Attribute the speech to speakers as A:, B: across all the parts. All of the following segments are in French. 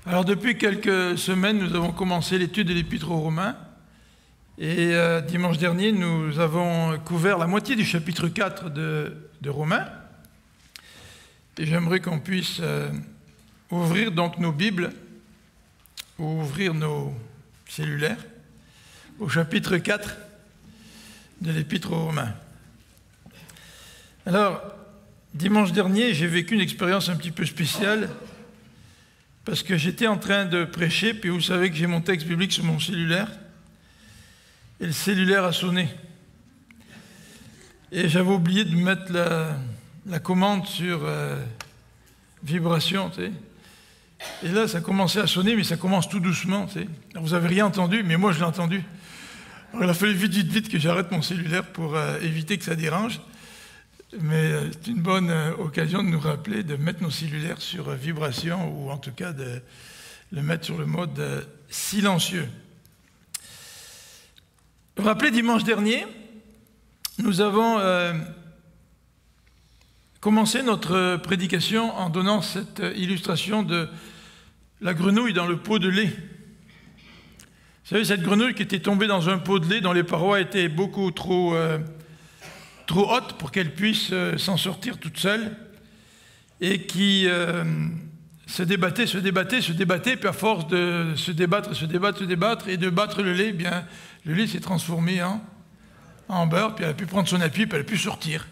A: Alors depuis quelques semaines, nous avons commencé l'étude de l'Épître aux Romains et dimanche dernier, nous avons couvert la moitié du chapitre 4 de Romains et j'aimerais qu'on puisse ouvrir donc nos Bibles ou ouvrir nos cellulaires au chapitre 4 de l'Épître aux Romains. Alors, dimanche dernier, j'ai vécu une expérience un petit peu spéciale parce que j'étais en train de prêcher, puis vous savez que j'ai mon texte biblique sur mon cellulaire, et le cellulaire a sonné. Et j'avais oublié de mettre la commande sur vibration, tu sais. Et là, ça commençait à sonner, mais ça commence tout doucement, tu sais. Alors, vous n'avez rien entendu, mais moi, je l'ai entendu. Alors, il a fallu vite que j'arrête mon cellulaire pour éviter que ça dérange. Mais c'est une bonne occasion de nous rappeler de mettre nos cellulaires sur vibration ou en tout cas de le mettre sur le mode silencieux. Vous vous rappelez, dimanche dernier, nous avons commencé notre prédication en donnant cette illustration de la grenouille dans le pot de lait. Vous savez, cette grenouille qui était tombée dans un pot de lait dont les parois étaient beaucoup trop haute pour qu'elle puisse s'en sortir toute seule et qui se débattait, puis à force de se débattre et de battre le lait, eh bien, le lait s'est transformé en beurre, puis elle a pu prendre son appui, puis elle a pu sortir.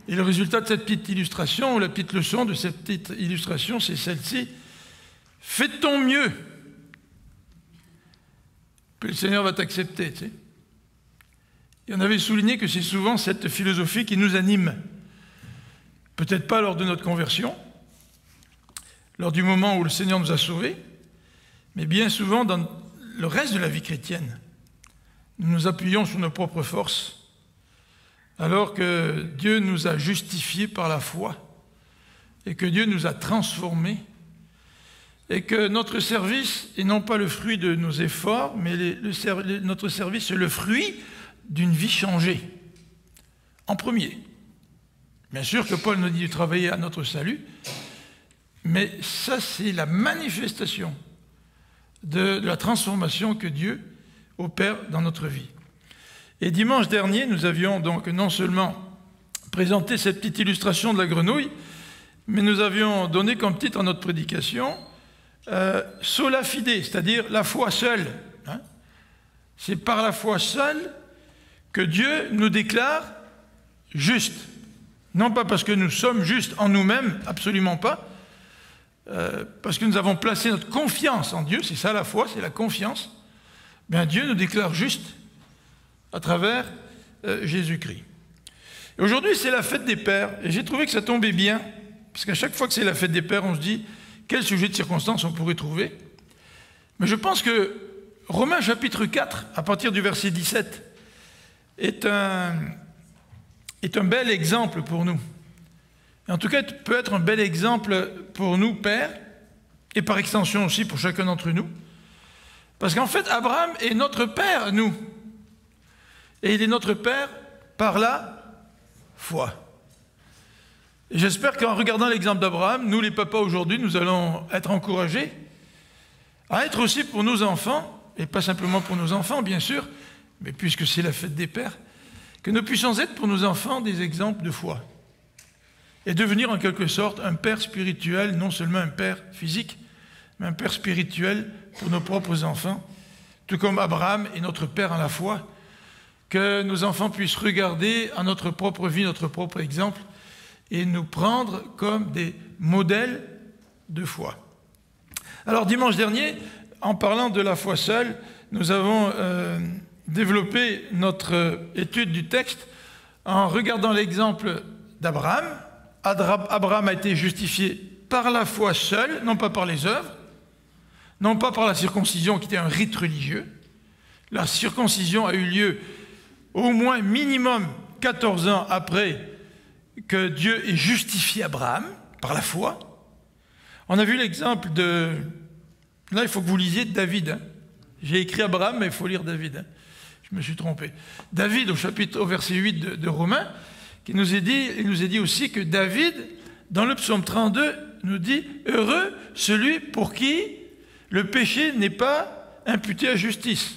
A: Et le résultat de cette petite illustration, ou la petite leçon de cette petite illustration, c'est celle-ci. Fais de ton mieux, puis le Seigneur va t'accepter, tu sais. Et on avait souligné que c'est souvent cette philosophie qui nous anime. Peut-être pas lors de notre conversion, lors du moment où le Seigneur nous a sauvés, mais bien souvent dans le reste de la vie chrétienne. Nous nous appuyons sur nos propres forces, alors que Dieu nous a justifiés par la foi, et que Dieu nous a transformés, et que notre service est non pas le fruit de nos efforts, mais notre service est le fruit d'une vie changée, en premier. Bien sûr que Paul nous dit de travailler à notre salut, mais ça c'est la manifestation de la transformation que Dieu opère dans notre vie. Et dimanche dernier, nous avions donc non seulement présenté cette petite illustration de la grenouille, mais nous avions donné comme titre à notre prédication sola fide, c'est-à-dire la foi seule. C'est par la foi seule que Dieu nous déclare justes. Non pas parce que nous sommes justes en nous-mêmes, absolument pas, parce que nous avons placé notre confiance en Dieu, c'est ça la foi, c'est la confiance. Bien, Dieu nous déclare justes à travers Jésus-Christ. Et aujourd'hui, c'est la fête des pères, et j'ai trouvé que ça tombait bien, parce qu'à chaque fois que c'est la fête des pères, on se dit quel sujet de circonstance on pourrait trouver. Mais je pense que Romains chapitre 4, à partir du verset 17, est un bel exemple pour nous. En tout cas, peut être un bel exemple pour nous, pères, et par extension aussi pour chacun d'entre nous. Parce qu'en fait, Abraham est notre père, nous. Et il est notre père par la foi. Et j'espère qu'en regardant l'exemple d'Abraham, nous les papas aujourd'hui, nous allons être encouragés à être aussi pour nos enfants, et pas simplement pour nos enfants, bien sûr, mais puisque c'est la fête des pères, que nous puissions être pour nos enfants des exemples de foi. Et devenir en quelque sorte un père spirituel, non seulement un père physique, mais un père spirituel pour nos propres enfants, tout comme Abraham est notre père en la foi, que nos enfants puissent regarder à notre propre vie, notre propre exemple, et nous prendre comme des modèles de foi. Alors dimanche dernier, en parlant de la foi seule, nous avons développer notre étude du texte en regardant l'exemple d'Abraham. Abraham a été justifié par la foi seule, non pas par les œuvres, non pas par la circoncision qui était un rite religieux. La circoncision a eu lieu au moins minimum 14 ans après que Dieu ait justifié Abraham par la foi. On a vu l'exemple de... Là, il faut que vous lisiez David. J'ai écrit Abraham, mais il faut lire David. Je me suis trompé. David, au verset 8 de Romains, il nous est dit aussi que David, dans le psaume 32, nous dit « Heureux celui pour qui le péché n'est pas imputé à justice,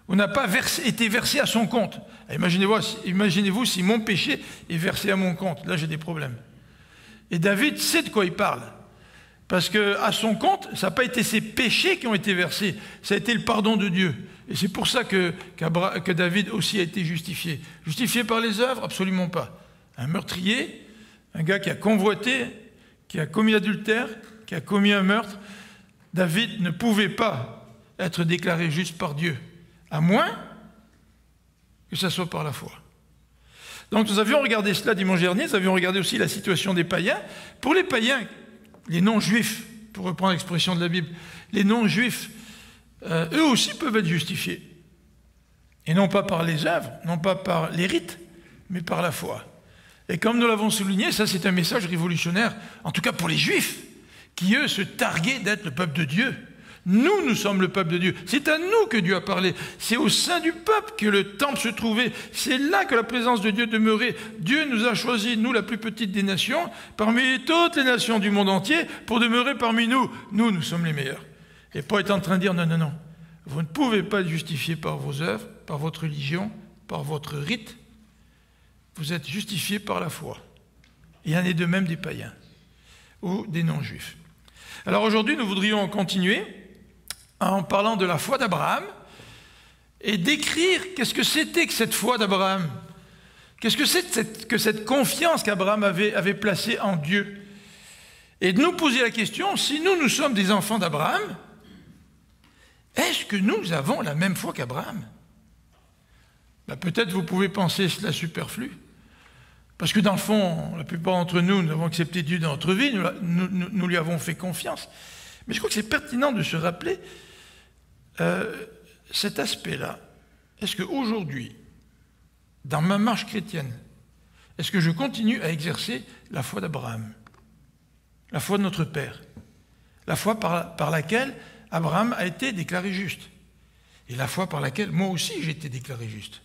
A: ou n'a pas été versé à son compte. Imaginez-vous si mon péché est versé à mon compte. Là, j'ai des problèmes. Et David sait de quoi il parle. Parce qu'à son compte, ça n'a pas été ses péchés qui ont été versés, ça a été le pardon de Dieu. Et c'est pour ça que David aussi a été justifié. Justifié par les œuvres? Absolument pas. Un meurtrier, un gars qui a convoité, qui a commis l'adultère, qui a commis un meurtre, David ne pouvait pas être déclaré juste par Dieu, à moins que ça soit par la foi. Donc nous avions regardé cela dimanche dernier, nous avions regardé aussi la situation des païens. Pour les païens, les non-juifs, pour reprendre l'expression de la Bible, les non-juifs, eux aussi peuvent être justifiés. Et non pas par les œuvres, non pas par les rites, mais par la foi. Et comme nous l'avons souligné, ça c'est un message révolutionnaire, en tout cas pour les juifs, qui eux se targuaient d'être le peuple de Dieu. Nous sommes le peuple de Dieu. C'est à nous que Dieu a parlé. C'est au sein du peuple que le temple se trouvait. C'est là que la présence de Dieu demeurait. Dieu nous a choisis, nous, la plus petite des nations, parmi toutes les nations du monde entier, pour demeurer parmi nous. Nous sommes les meilleurs. Et pas être en train de dire non, non, non. Vous ne pouvez pas être justifié par vos œuvres, par votre religion, par votre rite. Vous êtes justifié par la foi. Il y en est de même des païens ou des non-juifs. Alors aujourd'hui, nous voudrions continuer en parlant de la foi d'Abraham et décrire qu'est-ce que c'était que cette foi d'Abraham. Qu'est-ce que c'est que cette confiance qu'Abraham avait placée en Dieu. Et de nous poser la question, si nous sommes des enfants d'Abraham, est-ce que nous avons la même foi qu'Abraham? Peut-être vous pouvez penser cela superflu. Parce que dans le fond, la plupart d'entre nous, nous avons accepté Dieu dans notre vie, nous lui avons fait confiance. Mais je crois que c'est pertinent de se rappeler cet aspect-là. Est-ce qu'aujourd'hui, dans ma marche chrétienne, est-ce que je continue à exercer la foi d'Abraham, la foi de notre Père, la foi par laquelle Abraham a été déclaré juste, et la foi par laquelle moi aussi j'ai été déclaré juste?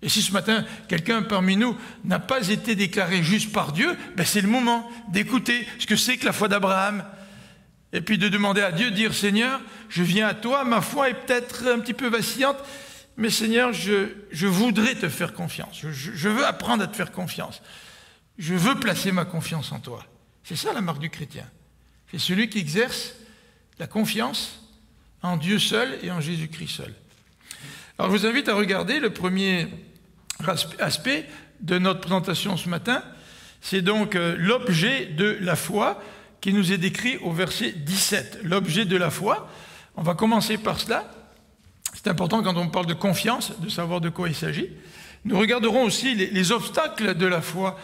A: Et si ce matin, quelqu'un parmi nous n'a pas été déclaré juste par Dieu, c'est le moment d'écouter ce que c'est que la foi d'Abraham. Et puis de demander à Dieu, dire, Seigneur, je viens à toi, ma foi est peut-être un petit peu vacillante, mais Seigneur, je voudrais te faire confiance. Je veux apprendre à te faire confiance. Je veux placer ma confiance en toi. C'est ça la marque du chrétien. C'est celui qui exerce la confiance en Dieu seul et en Jésus-Christ seul. Alors je vous invite à regarder le premier aspect de notre présentation ce matin. C'est donc l'objet de la foi qui nous est décrit au verset 17. L'objet de la foi, on va commencer par cela. C'est important quand on parle de confiance, de savoir de quoi il s'agit. Nous regarderons aussi les obstacles de la foi.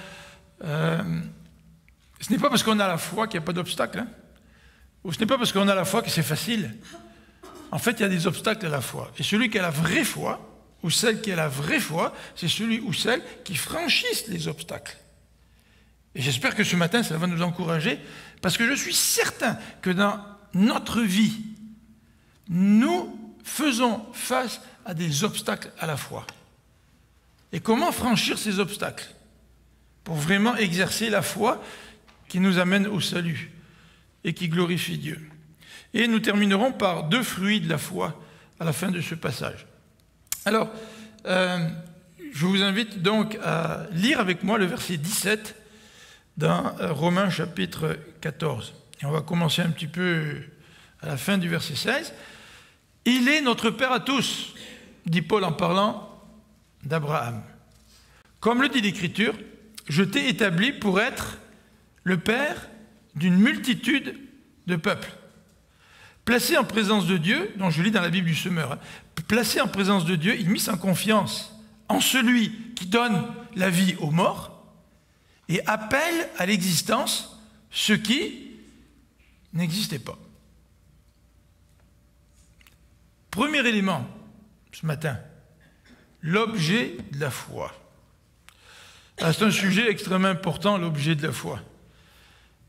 A: Ce n'est pas parce qu'on a la foi qu'il n'y a pas d'obstacle. Ou ce n'est pas parce qu'on a la foi que c'est facile. En fait, il y a des obstacles à la foi. Et celui qui a la vraie foi, ou celle qui a la vraie foi, c'est celui ou celle qui franchissent les obstacles. Et j'espère que ce matin, ça va nous encourager, parce que je suis certain que dans notre vie, nous faisons face à des obstacles à la foi. Et comment franchir ces obstacles pour vraiment exercer la foi qui nous amène au salut et qui glorifie Dieu. Et nous terminerons par 2 fruits de la foi à la fin de ce passage. Alors, je vous invite donc à lire avec moi le verset 17 dans Romains chapitre 14. Et on va commencer un petit peu à la fin du verset 16. « Il est notre Père à tous », dit Paul en parlant d'Abraham. « Comme le dit l'Écriture, je t'ai établi pour être le Père d'une multitude de peuples. » Placé en présence de Dieu, dont je lis dans la Bible du Semeur, placé en présence de Dieu, il mit en confiance en celui qui donne la vie aux morts et appelle à l'existence ce qui n'existait pas. Premier élément ce matin, l'objet de la foi. C'est un sujet extrêmement important, l'objet de la foi.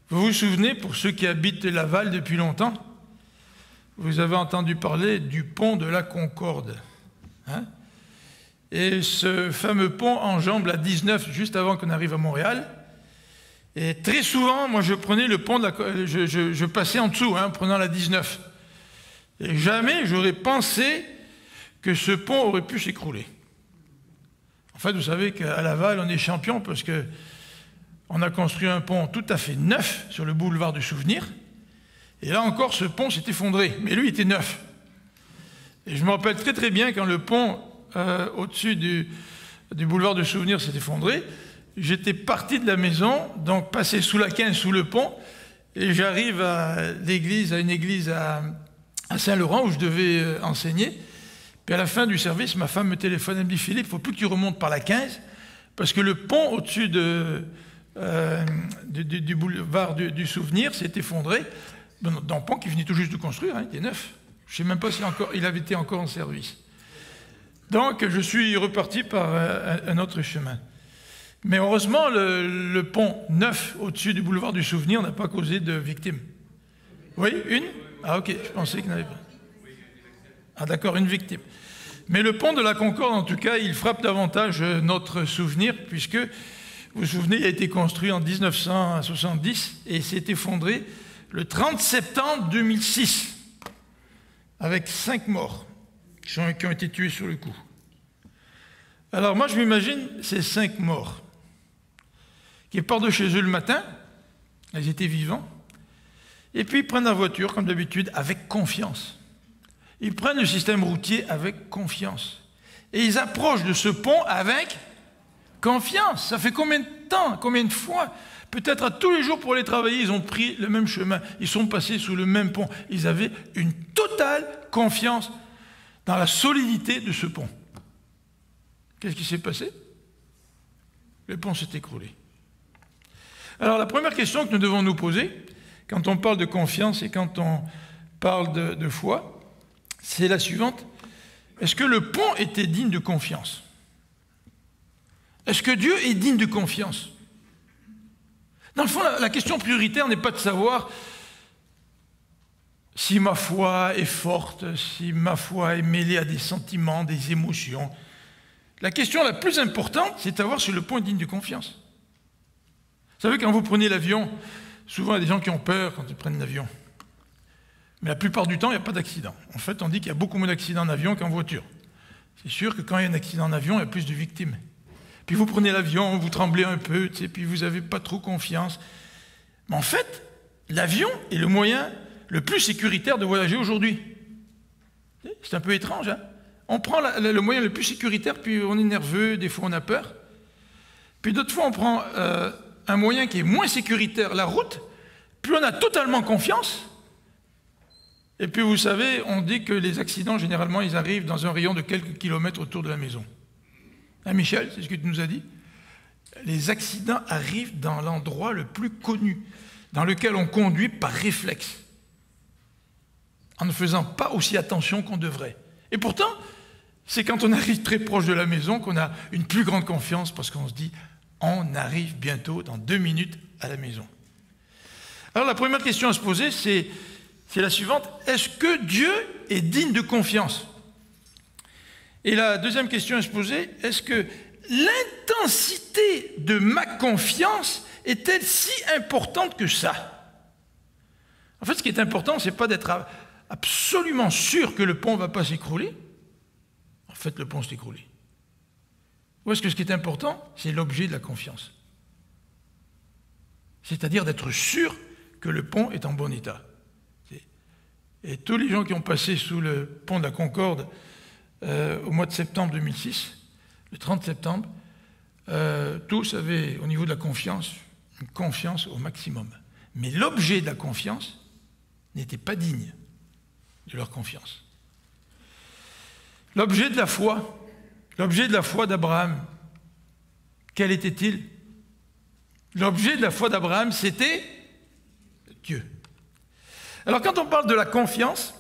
A: Vous vous souvenez, pour ceux qui habitent Laval depuis longtemps, vous avez entendu parler du pont de la Concorde. Et ce fameux pont enjambe la 19 juste avant qu'on arrive à Montréal. Et très souvent, moi, je prenais le pont, je passais en dessous, en prenant la 19. Et jamais j'aurais pensé que ce pont aurait pu s'écrouler. En fait, vous savez qu'à Laval, on est champion parce qu'on a construit un pont tout à fait neuf sur le boulevard du Souvenir. Et là encore, ce pont s'est effondré. Mais lui, il était neuf. Et je me rappelle très très bien quand le pont au-dessus du boulevard du Souvenir s'est effondré. J'étais parti de la maison, donc passé sous la 15, sous le pont, et j'arrive à l'église, à une église à Saint-Laurent où je devais enseigner. Puis à la fin du service, ma femme me téléphone, elle me dit « Philippe, il ne faut plus que tu remontes par la 15, parce que le pont au-dessus du boulevard du Souvenir s'est effondré. » Dans le pont qui venait tout juste de construire, il était neuf. Je ne sais même pas si il avait été encore en service. Donc je suis reparti par un autre chemin. Mais heureusement, le pont neuf au-dessus du boulevard du Souvenir n'a pas causé de victimes. Oui, une? Ah ok, je pensais qu'il n'y en avait pas. Ah d'accord, une victime. Mais le pont de la Concorde, en tout cas, il frappe davantage notre souvenir, puisque, vous vous souvenez, il a été construit en 1970 et s'est effondré le 30 septembre 2006, avec 5 morts qui ont été tués sur le coup. Alors moi, je m'imagine ces 5 morts qui partent de chez eux le matin, ils étaient vivants, et puis ils prennent la voiture, comme d'habitude, avec confiance. Ils prennent le système routier avec confiance. Et ils approchent de ce pont avec confiance. Ça fait combien de temps, combien de fois? Peut-être à tous les jours pour aller travailler, ils ont pris le même chemin. Ils sont passés sous le même pont. Ils avaient une totale confiance dans la solidité de ce pont. Qu'est-ce qui s'est passé? Le pont s'est écroulé. Alors la première question que nous devons nous poser, quand on parle de confiance et quand on parle de foi, c'est la suivante. Est-ce que le pont était digne de confiance? Est-ce que Dieu est digne de confiance? Dans le fond, la question prioritaire n'est pas de savoir si ma foi est forte, si ma foi est mêlée à des sentiments, des émotions. La question la plus importante, c'est de savoir si le pont est digne de confiance. Vous savez, quand vous prenez l'avion, souvent il y a des gens qui ont peur quand ils prennent l'avion. Mais la plupart du temps, il n'y a pas d'accident. En fait, on dit qu'il y a beaucoup moins d'accidents en avion qu'en voiture. C'est sûr que quand il y a un accident en avion, il y a plus de victimes. Puis vous prenez l'avion, vous tremblez un peu, puis vous n'avez pas trop confiance. Mais en fait, l'avion est le moyen le plus sécuritaire de voyager aujourd'hui. C'est un peu étrange, hein? On prend le moyen le plus sécuritaire, puis on est nerveux, des fois on a peur. Puis d'autres fois, on prend un moyen qui est moins sécuritaire, la route, puis on a totalement confiance. Et puis vous savez, on dit que les accidents, généralement, ils arrivent dans un rayon de quelques kilomètres autour de la maison. Hein, Michel, c'est ce que tu nous as dit? Les accidents arrivent dans l'endroit le plus connu, dans lequel on conduit par réflexe, en ne faisant pas aussi attention qu'on devrait. Et pourtant, c'est quand on arrive très proche de la maison qu'on a une plus grande confiance, parce qu'on se dit, on arrive bientôt, dans 2 minutes, à la maison. Alors la première question à se poser, c'est la suivante. Est-ce que Dieu est digne de confiance? Et la deuxième question à se poser, est-ce que l'intensité de ma confiance est-elle si importante que ça? En fait, ce qui est important, ce n'est pas d'être absolument sûr que le pont ne va pas s'écrouler. En fait, le pont s'est écroulé. Ou est-ce que ce qui est important, c'est l'objet de la confiance? C'est-à-dire d'être sûr que le pont est en bon état. Et tous les gens qui ont passé sous le pont de la Concorde au mois de septembre 2006, le 30 septembre, tous avaient, au niveau de la confiance, une confiance au maximum. Mais l'objet de la confiance n'était pas digne de leur confiance. L'objet de la foi d'Abraham, quel était-il? L'objet de la foi d'Abraham, c'était Dieu. Alors quand on parle de la confiance,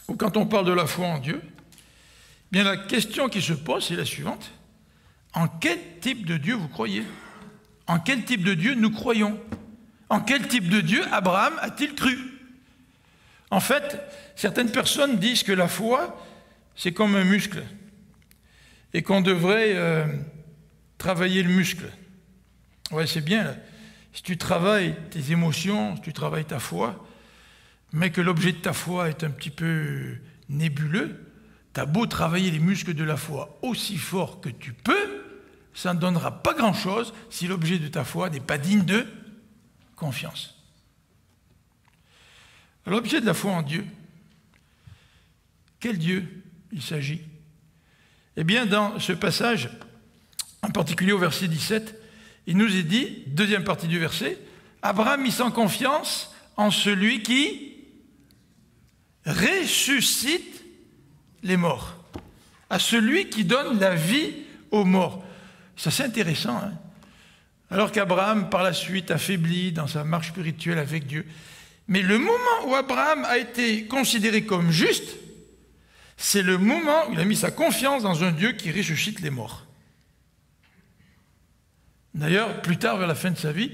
A: ou quand on parle de la foi en Dieu, bien la question qui se pose, c'est la suivante. En quel type de Dieu vous croyez? En quel type de Dieu nous croyons? En quel type de Dieu Abraham a-t-il cru? En fait, certaines personnes disent que la foi, c'est comme un muscle, et qu'on devrait travailler le muscle. Ouais, c'est bien, là. si tu travailles tes émotions, si tu travailles ta foi, mais que l'objet de ta foi est un petit peu nébuleux, tu as beau travailler les muscles de la foi aussi fort que tu peux, ça ne donnera pas grand-chose si l'objet de ta foi n'est pas digne de confiance. L'objet de la foi en Dieu, quel Dieu il s'agit? Eh bien, dans ce passage, en particulier au verset 17, il nous est dit, deuxième partie du verset, Abraham mit sans confiance en celui qui ressuscite les morts, à celui qui donne la vie aux morts. Ça, c'est intéressant, hein? Alors qu'Abraham, par la suite, affaibli dans sa marche spirituelle avec Dieu. Mais le moment où Abraham a été considéré comme juste, c'est le moment où il a mis sa confiance dans un Dieu qui ressuscite les morts. D'ailleurs, plus tard, vers la fin de sa vie,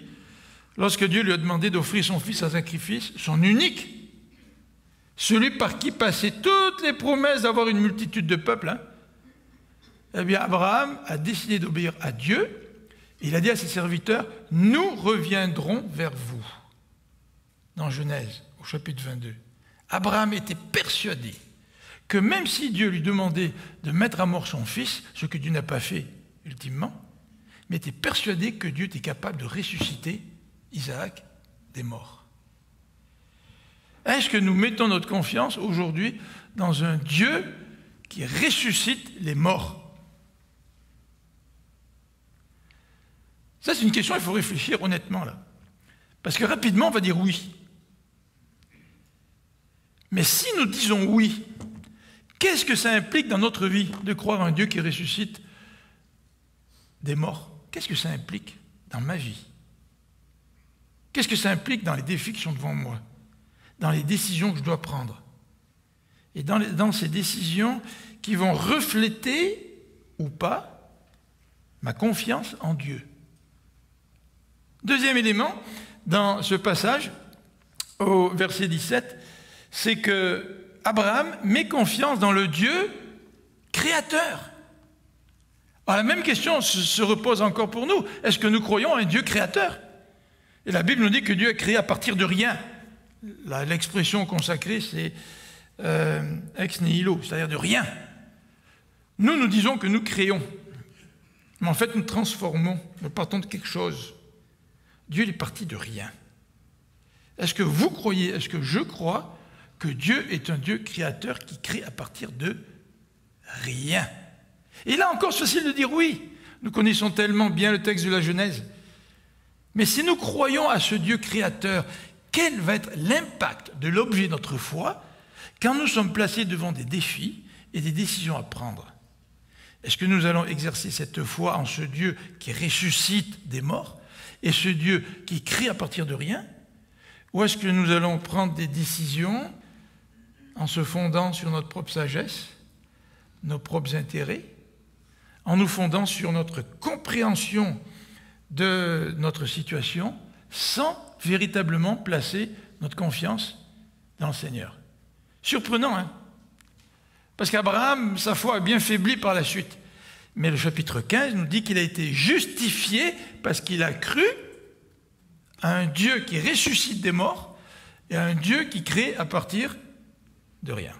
A: lorsque Dieu lui a demandé d'offrir son fils à sacrifice, son unique, celui par qui passaient toutes les promesses d'avoir une multitude de peuples, hein, eh bien, Abraham a décidé d'obéir à Dieu. Il a dit à ses serviteurs, « Nous reviendrons vers vous. » Dans Genèse, au chapitre 22. Abraham était persuadé que même si Dieu lui demandait de mettre à mort son fils, ce que Dieu n'a pas fait ultimement, mais était persuadé que Dieu était capable de ressusciter Isaac des morts. Est-ce que nous mettons notre confiance aujourd'hui dans un Dieu qui ressuscite les morts? Ça, c'est une question, il faut réfléchir honnêtement là. Parce que rapidement, on va dire oui. Mais si nous disons oui, qu'est-ce que ça implique dans notre vie de croire en un Dieu qui ressuscite des morts? Qu'est-ce que ça implique dans ma vie? Qu'est-ce que ça implique dans les défis qui sont devant moi? Dans les décisions que je dois prendre? Et dans ces décisions qui vont refléter ou pas ma confiance en Dieu. Deuxième élément, dans ce passage, au verset 17, c'est que Abraham met confiance dans le Dieu créateur. Alors la même question se repose encore pour nous. Est-ce que nous croyons à un Dieu créateur? Et la Bible nous dit que Dieu a créé à partir de rien. L'expression consacrée, c'est ex nihilo, c'est-à-dire de rien. Nous disons que nous créons. Mais en fait, nous transformons. Nous partons de quelque chose. Dieu est parti de rien. Est-ce que vous croyez, est-ce que je crois que Dieu est un Dieu créateur qui crée à partir de rien? Et là encore, c'est facile de dire oui. Nous connaissons tellement bien le texte de la Genèse. Mais si nous croyons à ce Dieu créateur, quel va être l'impact de l'objet de notre foi quand nous sommes placés devant des défis et des décisions à prendre? Est-ce que nous allons exercer cette foi en ce Dieu qui ressuscite des morts et ce Dieu qui crée à partir de rien? Ou est-ce que nous allons prendre des décisions en se fondant sur notre propre sagesse, nos propres intérêts, en nous fondant sur notre compréhension de notre situation, sans véritablement placer notre confiance dans le Seigneur? Surprenant, hein? Parce qu'Abraham, sa foi a bien faibli par la suite. Mais le chapitre 15 nous dit qu'il a été justifié parce qu'il a cru à un Dieu qui ressuscite des morts et à un Dieu qui crée à partir de rien.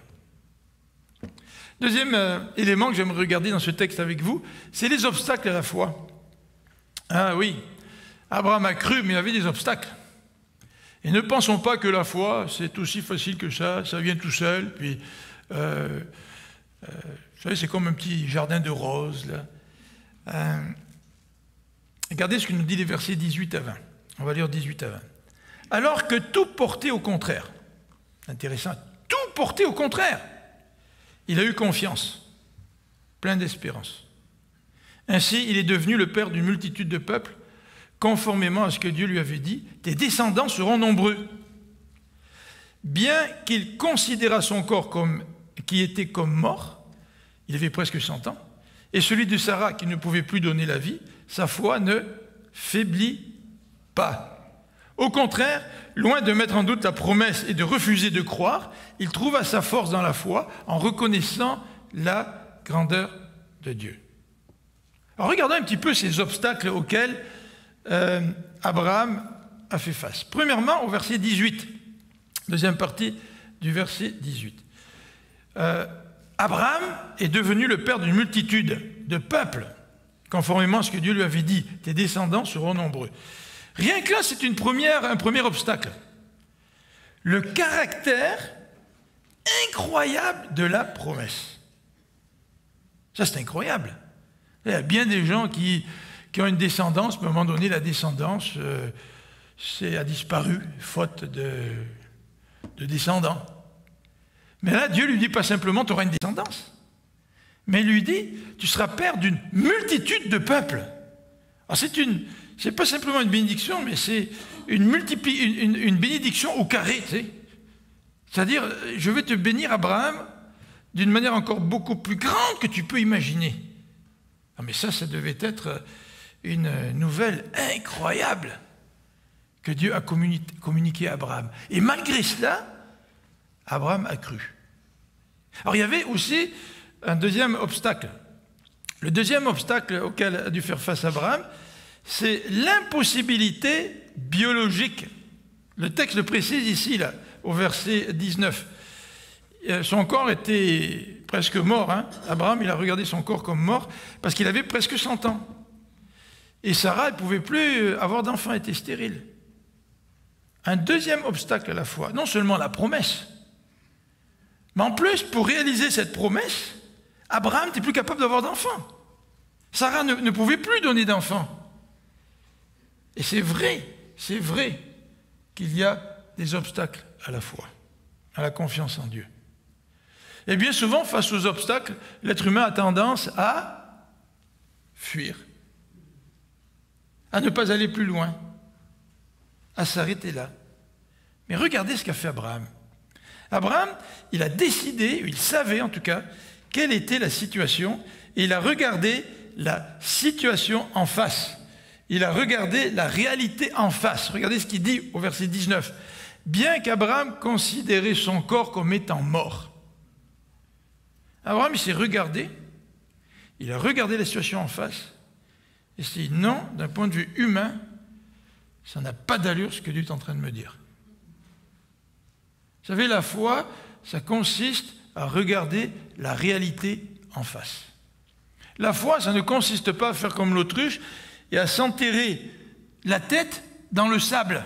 A: Deuxième élément que j'aimerais regarder dans ce texte avec vous, c'est les obstacles à la foi. Ah oui, Abraham a cru, mais il y avait des obstacles. Et ne pensons pas que la foi, c'est aussi facile que ça vient tout seul, puis... vous savez, c'est comme un petit jardin de roses. Là. Regardez ce que nous dit les versets 18 à 20. On va lire 18 à 20. Alors que tout portait au contraire, intéressant, tout portait au contraire, il a eu confiance, plein d'espérance. Ainsi, il est devenu le père d'une multitude de peuples, conformément à ce que Dieu lui avait dit, tes descendants seront nombreux. Bien qu'il considérât son corps qui était comme mort, il avait presque 100 ans, et celui de Sarah qui ne pouvait plus donner la vie, sa foi ne faiblit pas. Au contraire, loin de mettre en doute la promesse et de refuser de croire, il trouva sa force dans la foi en reconnaissant la grandeur de Dieu. Alors regardons un petit peu ces obstacles auxquels Abraham a fait face. Premièrement, au verset 18, deuxième partie du verset 18. Abraham est devenu le père d'une multitude de peuples, conformément à ce que Dieu lui avait dit, tes descendants seront nombreux. Rien que là, c'est un premier obstacle. Le caractère incroyable de la promesse. Ça, c'est incroyable. Il y a bien des gens qui ont une descendance, mais à un moment donné, la descendance a disparu, faute de descendants. Mais là, Dieu lui dit pas simplement, tu auras une descendance, mais il lui dit, tu seras père d'une multitude de peuples. Alors c'est pas simplement une bénédiction, mais c'est une bénédiction au carré, tu sais. C'est-à-dire, je vais te bénir, Abraham, d'une manière encore beaucoup plus grande que tu peux imaginer. Ah, mais ça devait être une nouvelle incroyable que Dieu a communiquée à Abraham. Et malgré cela, Abraham a cru. Alors il y avait aussi un deuxième obstacle. Le deuxième obstacle auquel a dû faire face Abraham, c'est l'impossibilité biologique. Le texte le précise ici, là, au verset 19. Son corps était presque mort. Hein. Abraham, il a regardé son corps comme mort parce qu'il avait presque 100 ans. Et Sarah, elle ne pouvait plus avoir d'enfant, elle était stérile. Un deuxième obstacle à la fois, non seulement la promesse, mais en plus, pour réaliser cette promesse, Abraham n'était plus capable d'avoir d'enfants. Sarah ne pouvait plus donner d'enfants. Et c'est vrai qu'il y a des obstacles à la foi, à la confiance en Dieu. Et bien souvent, face aux obstacles, l'être humain a tendance à fuir, à ne pas aller plus loin, à s'arrêter là. Mais regardez ce qu'a fait Abraham. Abraham, il a décidé, il savait en tout cas, quelle était la situation, et il a regardé la situation en face. Il a regardé la réalité en face. Regardez ce qu'il dit au verset 19. Bien qu'Abraham considérait son corps comme étant mort. Abraham, il s'est regardé, il a regardé la situation en face, et s'est dit non, d'un point de vue humain, ça n'a pas d'allure ce que Dieu est en train de me dire. Vous savez, la foi, ça consiste à regarder la réalité en face. La foi, ça ne consiste pas à faire comme l'autruche et à s'enterrer la tête dans le sable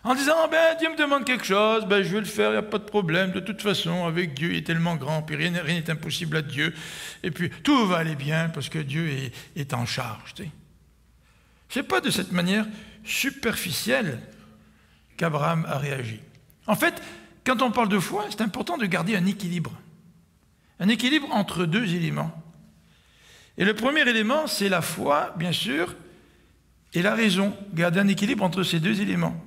A: en disant « Dieu me demande quelque chose, je vais le faire, il n'y a pas de problème, de toute façon, avec Dieu, il est tellement grand, puis rien n'est impossible à Dieu, et puis tout va aller bien parce que Dieu est en charge. » Ce n'est pas de cette manière superficielle qu'Abraham a réagi. En fait, quand on parle de foi, c'est important de garder un équilibre entre deux éléments. Et le premier élément, c'est la foi, bien sûr, et la raison. Garder un équilibre entre ces deux éléments.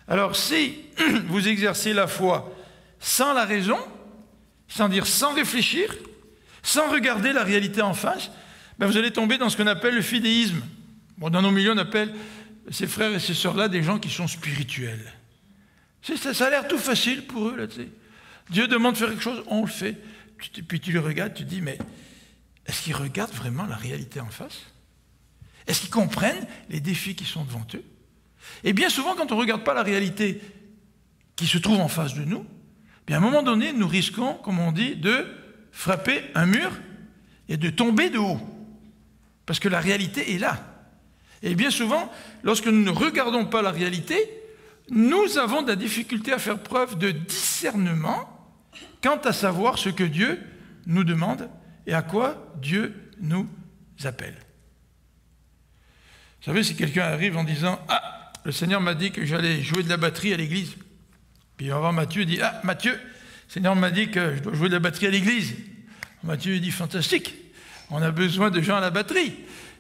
A: Alors, si vous exercez la foi sans la raison, c'est-à-dire sans réfléchir, sans regarder la réalité en face, vous allez tomber dans ce qu'on appelle le fidéisme. Bon, dans nos milieux, on appelle ces frères et ces sœurs-là des gens qui sont spirituels. Ça a l'air tout facile pour eux, là, tu sais. Dieu demande de faire quelque chose, on le fait. Puis tu le regardes, tu te dis, mais est-ce qu'ils regardent vraiment la réalité en face? Est-ce qu'ils comprennent les défis qui sont devant eux? Et bien souvent, quand on ne regarde pas la réalité qui se trouve en face de nous, à un moment donné, nous risquons, comme on dit, de frapper un mur et de tomber de haut. Parce que la réalité est là. Et bien souvent, lorsque nous ne regardons pas la réalité, nous avons de la difficulté à faire preuve de discernement quant à savoir ce que Dieu nous demande et à quoi Dieu nous appelle. Vous savez, si quelqu'un arrive en disant « Ah, le Seigneur m'a dit que j'allais jouer de la batterie à l'église. » Puis il va voir Matthieu et dit « Ah, Matthieu, le Seigneur m'a dit que je dois jouer de la batterie à l'église. » Matthieu lui dit « Fantastique, on a besoin de gens à la batterie. »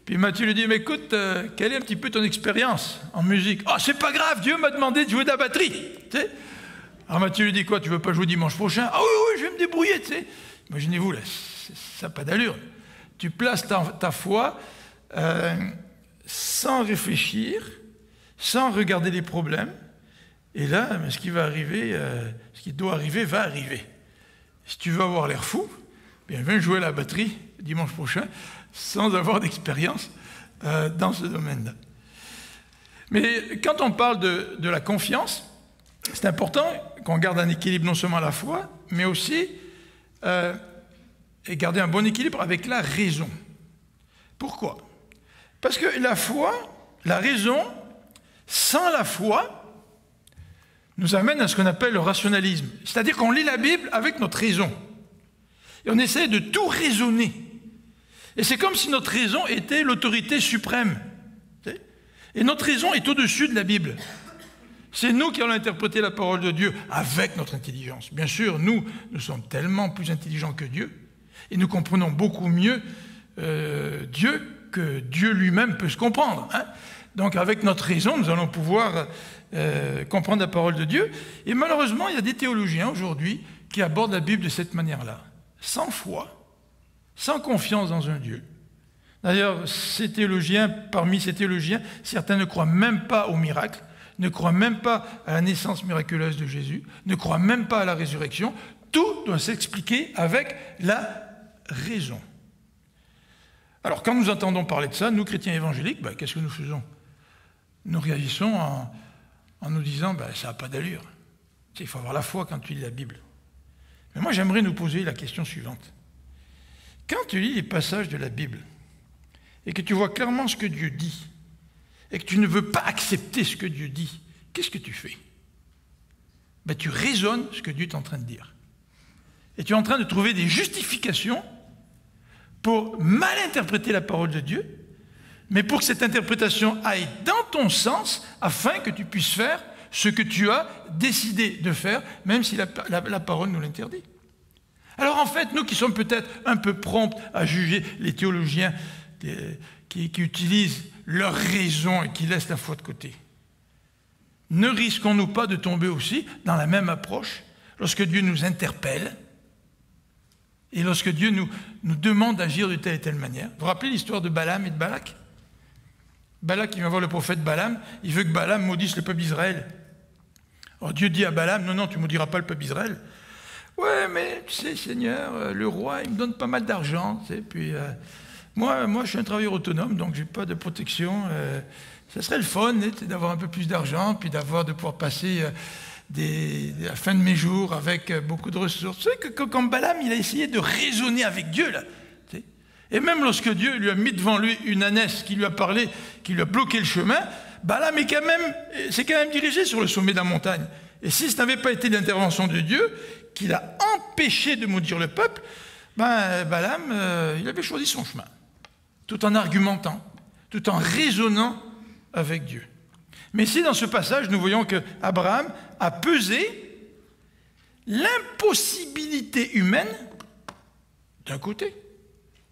A: Puis Matthieu lui dit « Mais écoute, quelle est un petit peu ton expérience en musique? »« Ah, c'est pas grave, Dieu m'a demandé de jouer de la batterie. » Tu sais? Alors Matthieu lui dit « Quoi, tu veux pas jouer dimanche prochain? »« Ah oui, je vais me débrouiller, tu sais. » Imaginez-vous, là, ça n'a pas d'allure. Tu places ta foi sans réfléchir, sans regarder les problèmes, et là, ce qui va arriver, ce qui doit arriver, va arriver. Si tu veux avoir l'air fou, viens jouer à la batterie dimanche prochain, sans avoir d'expérience dans ce domaine-là. Mais quand on parle de la confiance, c'est important qu'on garde un équilibre non seulement à la foi, mais aussi et garder un bon équilibre avec la raison. Pourquoi? Parce que la foi, la raison, sans la foi, nous amène à ce qu'on appelle le rationalisme. C'est-à-dire qu'on lit la Bible avec notre raison. Et on essaie de tout raisonner. Et c'est comme si notre raison était l'autorité suprême. Et notre raison est au-dessus de la Bible. C'est nous qui allons interpréter la parole de Dieu avec notre intelligence. Bien sûr, nous sommes tellement plus intelligents que Dieu. Et nous comprenons beaucoup mieux Dieu que Dieu lui-même peut se comprendre. Hein? Donc avec notre raison, nous allons pouvoir comprendre la parole de Dieu. Et malheureusement, il y a des théologiens aujourd'hui qui abordent la Bible de cette manière-là. Sans foi, sans confiance dans un Dieu. D'ailleurs, parmi ces théologiens, certains ne croient même pas au miracle, ne croient même pas à la naissance miraculeuse de Jésus, ne croient même pas à la résurrection. Tout doit s'expliquer avec la raison. Alors, quand nous entendons parler de ça, nous, chrétiens évangéliques, qu'est-ce que nous faisons? Nous réagissons en nous disant, ça n'a pas d'allure. Il faut avoir la foi quand tu lis la Bible. Mais moi, j'aimerais nous poser la question suivante. Quand tu lis les passages de la Bible, et que tu vois clairement ce que Dieu dit, et que tu ne veux pas accepter ce que Dieu dit, qu'est-ce que tu fais? Tu raisonnes ce que Dieu est en train de dire. Et tu es en train de trouver des justifications pour mal interpréter la parole de Dieu, mais pour que cette interprétation aille dans ton sens, afin que tu puisses faire ce que tu as décidé de faire, même si la parole nous l'interdit. Alors en fait, nous qui sommes peut-être un peu prompts à juger les théologiens qui utilisent leur raison et qui laissent la foi de côté, ne risquons-nous pas de tomber aussi dans la même approche lorsque Dieu nous interpelle et lorsque Dieu nous demande d'agir de telle et telle manière? Vous vous rappelez l'histoire de Balaam et de Balak? Balak, il vient voir le prophète Balaam, il veut que Balaam maudisse le peuple d'Israël. Alors Dieu dit à Balaam, non, tu ne maudiras pas le peuple d'Israël. Ouais, mais tu sais, Seigneur, le roi, il me donne pas mal d'argent, tu sais, puis moi, je suis un travailleur autonome, donc je n'ai pas de protection. Ça serait le fun d'avoir un peu plus d'argent, puis de pouvoir passer la fin de mes jours avec beaucoup de ressources. Tu sais que comme Balaam, il a essayé de raisonner avec Dieu, là. Tu sais. Et même lorsque Dieu lui a mis devant lui une ânesse qui lui a parlé, qui lui a bloqué le chemin, Balaam s'est quand même dirigé sur le sommet de la montagne. Et si ce n'avait pas été l'intervention de Dieu, qui l'a empêché de maudire le peuple, Balaam, il avait choisi son chemin, tout en argumentant, tout en raisonnant avec Dieu. Mais ici, dans ce passage, nous voyons qu'Abraham a pesé l'impossibilité humaine d'un côté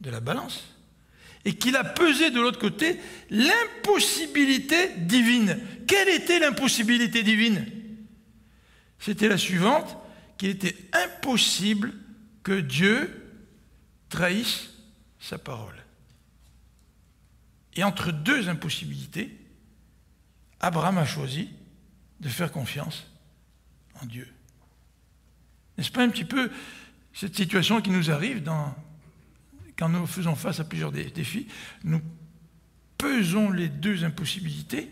A: de la balance, et qu'il a pesé de l'autre côté l'impossibilité divine. Quelle était l'impossibilité divine? C'était la suivante, qu'il était impossible que Dieu trahisse sa parole. Et entre deux impossibilités, Abraham a choisi de faire confiance en Dieu. N'est-ce pas un petit peu cette situation qui nous arrive quand nous faisons face à plusieurs défis? Nous pesons les deux impossibilités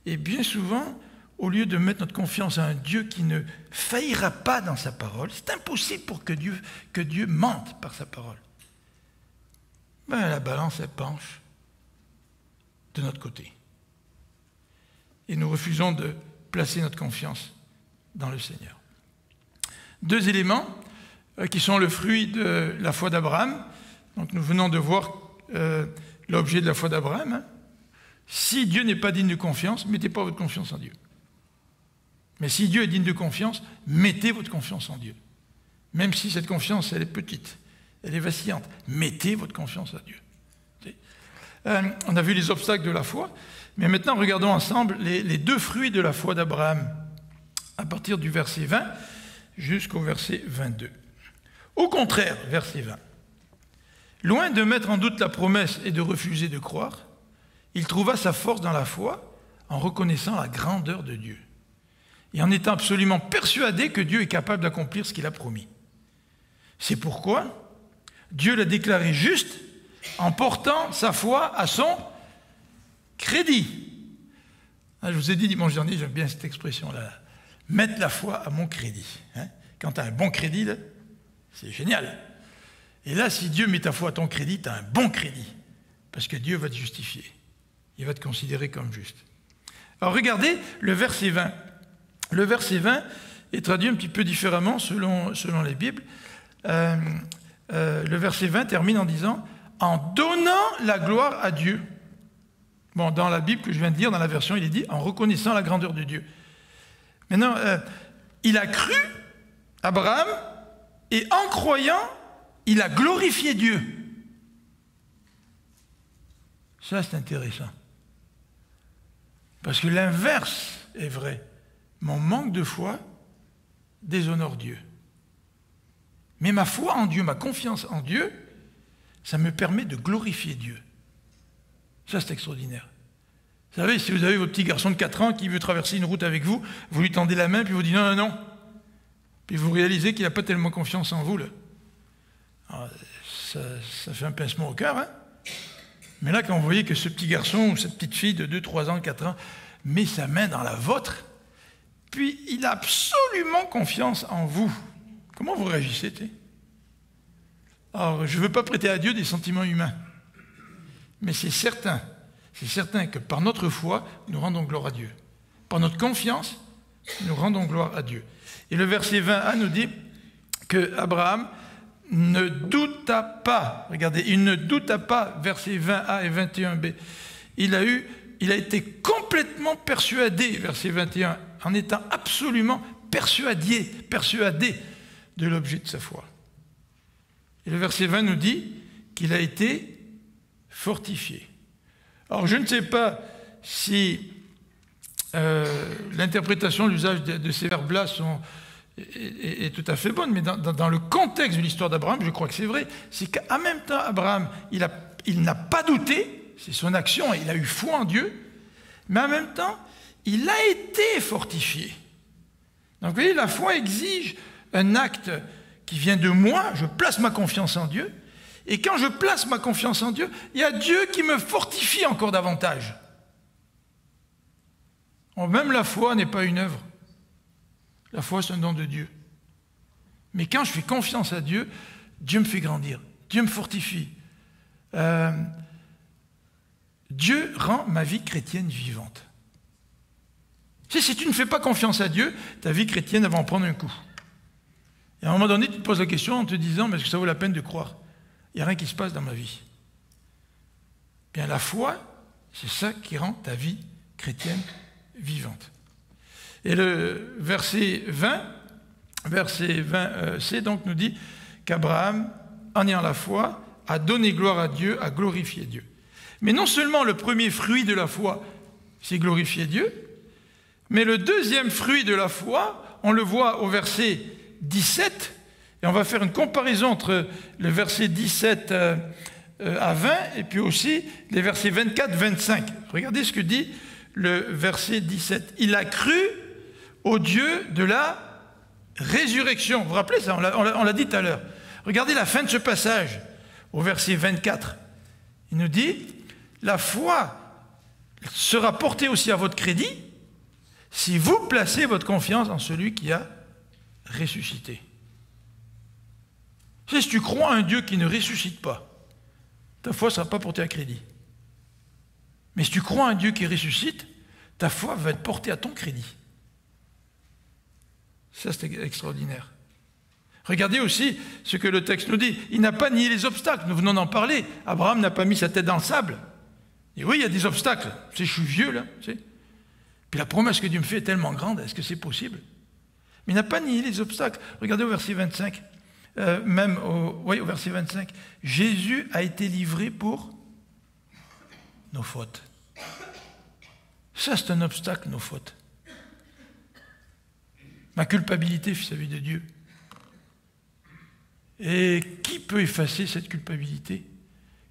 A: et bien souvent, au lieu de mettre notre confiance à un Dieu qui ne faillira pas dans sa parole, c'est impossible pour que Dieu mente par sa parole. La balance, elle penche de notre côté. Et nous refusons de placer notre confiance dans le Seigneur. Deux éléments qui sont le fruit de la foi d'Abraham. Donc nous venons de voir l'objet de la foi d'Abraham. Hein. Si Dieu n'est pas digne de confiance, mettez pas votre confiance en Dieu. Mais si Dieu est digne de confiance, mettez votre confiance en Dieu. Même si cette confiance, elle est petite, elle est vacillante, mettez votre confiance en Dieu. On a vu les obstacles de la foi, mais maintenant regardons ensemble les deux fruits de la foi d'Abraham, à partir du verset 20 jusqu'au verset 22. Au contraire, verset 20, loin de mettre en doute la promesse et de refuser de croire, il trouva sa force dans la foi en reconnaissant la grandeur de Dieu et en étant absolument persuadé que Dieu est capable d'accomplir ce qu'il a promis. C'est pourquoi Dieu l'a déclaré juste en portant sa foi à son crédit. Je vous ai dit dimanche dernier, j'aime bien cette expression-là. Mettre la foi à mon crédit. Hein? Quand tu as un bon crédit, là, c'est génial. Et là, si Dieu met ta foi à ton crédit, tu as un bon crédit. Parce que Dieu va te justifier. Il va te considérer comme juste. Alors regardez le verset 20. Le verset 20 est traduit un petit peu différemment selon les Bibles. Le verset 20 termine en disant « En donnant la gloire à Dieu ». Bon, dans la Bible que je viens de lire, dans la version, il est dit « En reconnaissant la grandeur de Dieu ». Maintenant, il a cru, Abraham, et en croyant, il a glorifié Dieu. Ça, c'est intéressant. Parce que l'inverse est vrai. Mon manque de foi déshonore Dieu. Mais ma foi en Dieu, ma confiance en Dieu, ça me permet de glorifier Dieu. Ça, c'est extraordinaire. Vous savez, si vous avez votre petit garçon de 4 ans qui veut traverser une route avec vous, vous lui tendez la main, puis vous dites non, non, non. Puis vous réalisez qu'il n'a pas tellement confiance en vous, là. Alors, ça fait un pincement au cœur, hein? Mais là, quand vous voyez que ce petit garçon ou cette petite fille de 2, 3 ans, 4 ans met sa main dans la vôtre, puis il a absolument confiance en vous, comment vous réagissez, tu sais? Alors, je ne veux pas prêter à Dieu des sentiments humains, mais c'est certain que par notre foi, nous rendons gloire à Dieu. Par notre confiance, nous rendons gloire à Dieu. Et le verset 20a nous dit que Abraham ne douta pas, regardez, il ne douta pas, versets 20a et 21b. Il a été complètement persuadé, verset 21, en étant absolument persuadé de l'objet de sa foi. Et le verset 20 nous dit qu'il a été fortifié. Alors, je ne sais pas si l'interprétation, l'usage de ces verbes-là est tout à fait bonne, mais dans le contexte de l'histoire d'Abraham, je crois que c'est vrai. C'est qu'en même temps, Abraham, il n'a pas douté, c'est son action, il a eu foi en Dieu, mais en même temps, il a été fortifié. Donc, vous voyez, la foi exige un acte qui vient de moi, je place ma confiance en Dieu, et quand je place ma confiance en Dieu, il y a Dieu qui me fortifie encore davantage. Même la foi n'est pas une œuvre. La foi, c'est un don de Dieu. Mais quand je fais confiance à Dieu, Dieu me fait grandir. Dieu me fortifie. Dieu rend ma vie chrétienne vivante. Si tu ne fais pas confiance à Dieu, ta vie chrétienne elle va en prendre un coup. Et à un moment donné, tu te poses la question en te disant, mais est-ce que ça vaut la peine de croire? Il n'y a rien qui se passe dans ma vie. Bien, la foi, c'est ça qui rend ta vie chrétienne vivante. Et le verset 20c donc nous dit qu'Abraham, en ayant la foi, a donné gloire à Dieu, a glorifié Dieu. Mais non seulement le premier fruit de la foi, c'est glorifier Dieu, mais le deuxième fruit de la foi, on le voit au verset 17, et on va faire une comparaison entre le verset 17 à 20 et puis aussi les versets 24-25. Regardez ce que dit le verset 17. Il a cru au Dieu de la résurrection. Vous vous rappelez ça? On l'a dit tout à l'heure. Regardez la fin de ce passage au verset 24. Il nous dit, la foi sera portée aussi à votre crédit si vous placez votre confiance en celui qui a ressuscité. Si tu crois à un Dieu qui ne ressuscite pas, ta foi ne sera pas portée à crédit. Mais si tu crois à un Dieu qui ressuscite, ta foi va être portée à ton crédit. Ça, c'est extraordinaire. Regardez aussi ce que le texte nous dit. Il n'a pas nié les obstacles. Nous venons d'en parler. Abraham n'a pas mis sa tête dans le sable. Et oui, il y a des obstacles. Tu sais, je suis vieux, là. Tu sais. Puis la promesse que Dieu me fait est tellement grande. Est-ce que c'est possible? Mais il n'a pas nié les obstacles. Regardez au verset 25. Au verset 25. Jésus a été livré pour nos fautes. Ça, c'est un obstacle, nos fautes. Ma culpabilité vis-à-vis de Dieu. Et qui peut effacer cette culpabilité?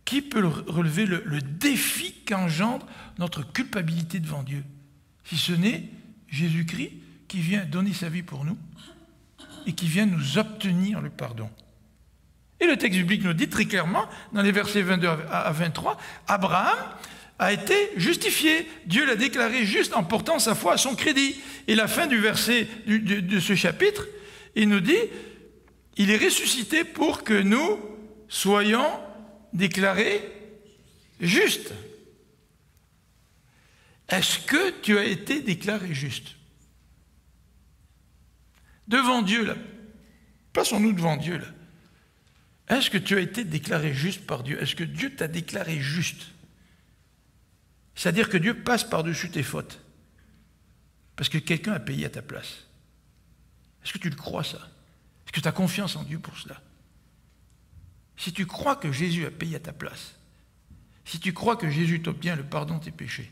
A: Qui peut relever le défi qu'engendre notre culpabilité devant Dieu? Si ce n'est Jésus-Christ qui vient donner sa vie pour nous et qui vient nous obtenir le pardon. Et le texte biblique nous dit très clairement, dans les versets 22 à 23, Abraham a été justifié. Dieu l'a déclaré juste en portant sa foi à son crédit. Et la fin du verset de ce chapitre, il nous dit, il est ressuscité pour que nous soyons déclarés justes. Est-ce que tu as été déclaré juste? Devant Dieu, là. Passons-nous devant Dieu, là. Est-ce que tu as été déclaré juste par Dieu? Est-ce que Dieu t'a déclaré juste? C'est-à-dire que Dieu passe par-dessus tes fautes. Parce que quelqu'un a payé à ta place. Est-ce que tu le crois, ça? Est-ce que tu as confiance en Dieu pour cela? Si tu crois que Jésus a payé à ta place, si tu crois que Jésus t'obtient le pardon de tes péchés,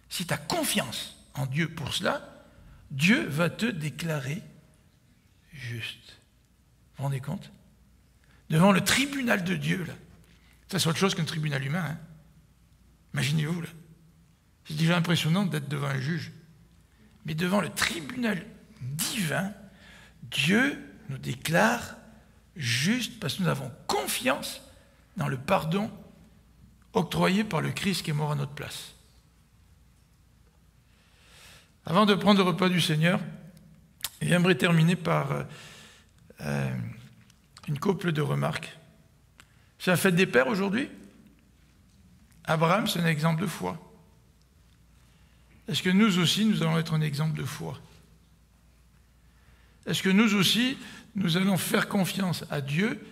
A: si tu as confiance en Dieu pour cela, Dieu va te déclarer juste. Vous vous rendez compte? Devant le tribunal de Dieu, là. Ça, c'est autre chose qu'un tribunal humain. Hein? Imaginez-vous, là. C'est déjà impressionnant d'être devant un juge. Mais devant le tribunal divin, Dieu nous déclare juste parce que nous avons confiance dans le pardon octroyé par le Christ qui est mort à notre place. Avant de prendre le repas du Seigneur, j'aimerais terminer par une couple de remarques. C'est la fête des pères aujourd'hui. Abraham, c'est un exemple de foi. Est-ce que nous aussi, nous allons être un exemple de foi? Est-ce que nous aussi, nous allons faire confiance à Dieu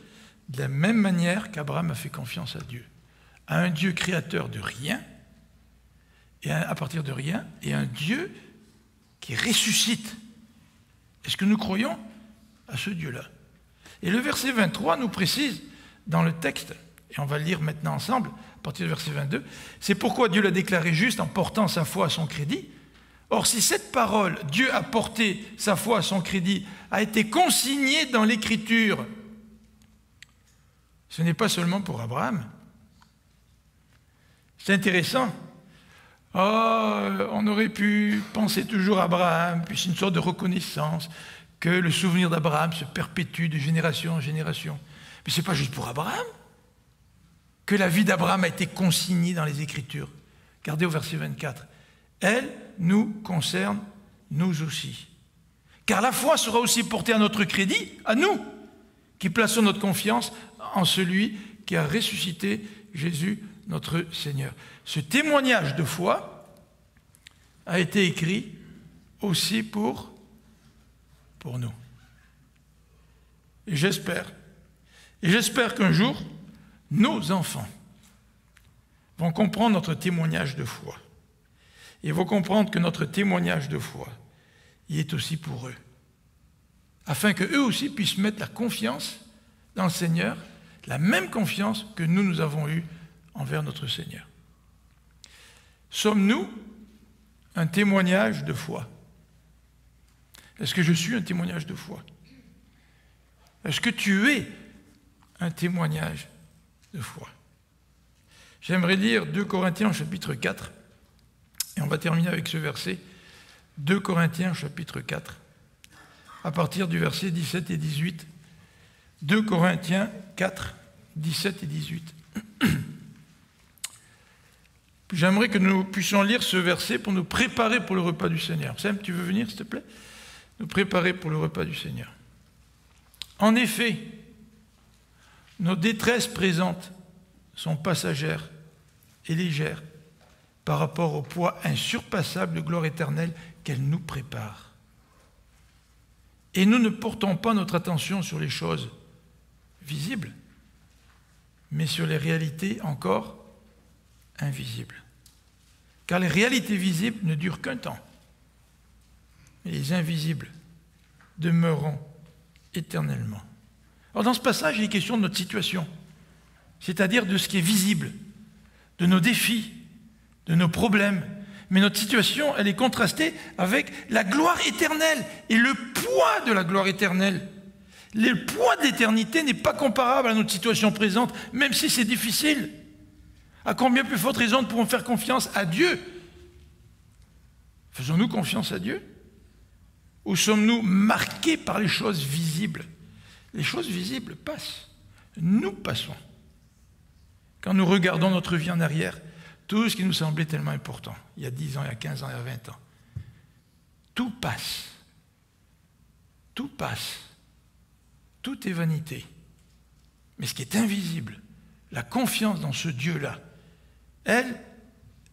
A: de la même manière qu'Abraham a fait confiance à Dieu? À un Dieu créateur de rien, et à partir de rien, et un Dieu qui ressuscite. Est-ce que nous croyons à ce Dieu-là? Et le verset 23 nous précise dans le texte, et on va le lire maintenant ensemble, à partir du verset 22, c'est pourquoi Dieu l'a déclaré juste en portant sa foi à son crédit. Or, si cette parole, Dieu a porté sa foi à son crédit, a été consignée dans l'Écriture, ce n'est pas seulement pour Abraham. C'est intéressant. On aurait pu penser toujours à Abraham, puis c'est une sorte de reconnaissance que le souvenir d'Abraham se perpétue de génération en génération. Mais ce n'est pas juste pour Abraham que la vie d'Abraham a été consignée dans les Écritures. Regardez au verset 24. Elle nous concerne, nous aussi. Car la foi sera aussi portée à notre crédit, à nous, qui plaçons notre confiance en celui qui a ressuscité Jésus, notre Seigneur. Ce témoignage de foi a été écrit aussi pour nous. Et j'espère qu'un jour, nos enfants vont comprendre notre témoignage de foi. Et vont comprendre que notre témoignage de foi, il est aussi pour eux. Afin qu'eux aussi puissent mettre la confiance dans le Seigneur, la même confiance que nous avons eue envers notre Seigneur. Sommes-nous un témoignage de foi? Est-ce que je suis un témoignage de foi? Est-ce que tu es un témoignage de foi? J'aimerais lire 2 Corinthiens chapitre 4, et on va terminer avec ce verset, 2 Corinthiens chapitre 4, à partir du verset 17 et 18. 2 Corinthiens 4, 17 et 18. J'aimerais que nous puissions lire ce verset pour nous préparer pour le repas du Seigneur. Sam, tu veux venir, s'il te plaît? Nous préparer pour le repas du Seigneur. En effet, nos détresses présentes sont passagères et légères par rapport au poids insurpassable de gloire éternelle qu'elle nous prépare. Et nous ne portons pas notre attention sur les choses visibles, mais sur les réalités encore invisibles. Car les réalités visibles ne durent qu'un temps, mais les invisibles demeureront éternellement. Alors dans ce passage, il est question de notre situation, c'est-à-dire de ce qui est visible, de nos défis, de nos problèmes. Mais notre situation, elle est contrastée avec la gloire éternelle et le poids de la gloire éternelle. Le poids de l'éternité n'est pas comparable à notre situation présente, même si c'est difficile. À combien plus forte raison nous pouvons faire confiance à Dieu? Faisons-nous confiance à Dieu? Ou sommes-nous marqués par les choses visibles? Les choses visibles passent. Nous passons. Quand nous regardons notre vie en arrière, tout ce qui nous semblait tellement important, il y a 10 ans, il y a 15 ans, il y a 20 ans. Tout passe. Tout passe. Tout est vanité. Mais ce qui est invisible, la confiance dans ce Dieu-là, elle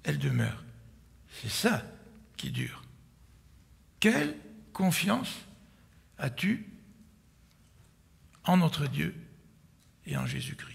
A: demeure. C'est ça qui dure. Quelle confiance as-tu en notre Dieu et en Jésus-Christ?